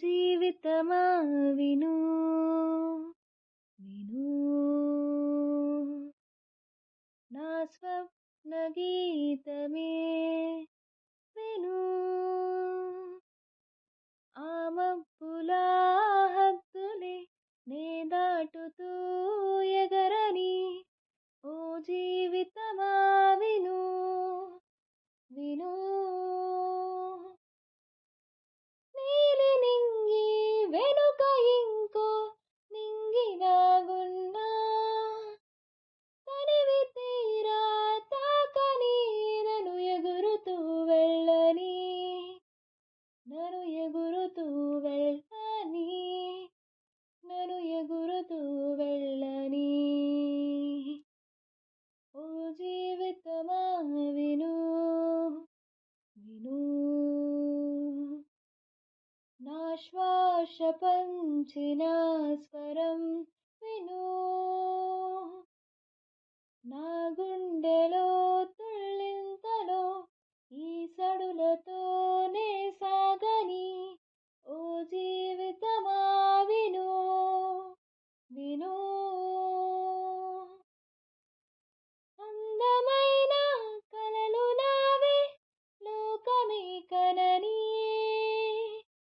జీవితమా విను విను నా స్వప్న గీతమే విను ఆ మబ్బుల హద్దులే నే దాటుతూ ఎగరని ఓ జీవితమా విను విను నీలి నింగి వెనుక ఇంకో నింగినాగున్నా తనివి తీరా తాకని నన్ను ఎగురుతూ వెళ్ళని నన్ను ఎగురుతూ వెళ్ళని నన్ను ఎగురుతూ వెళ్ళని ఓ జీవితమా విను విను నా శ్వాస పంచిన స్వరం విను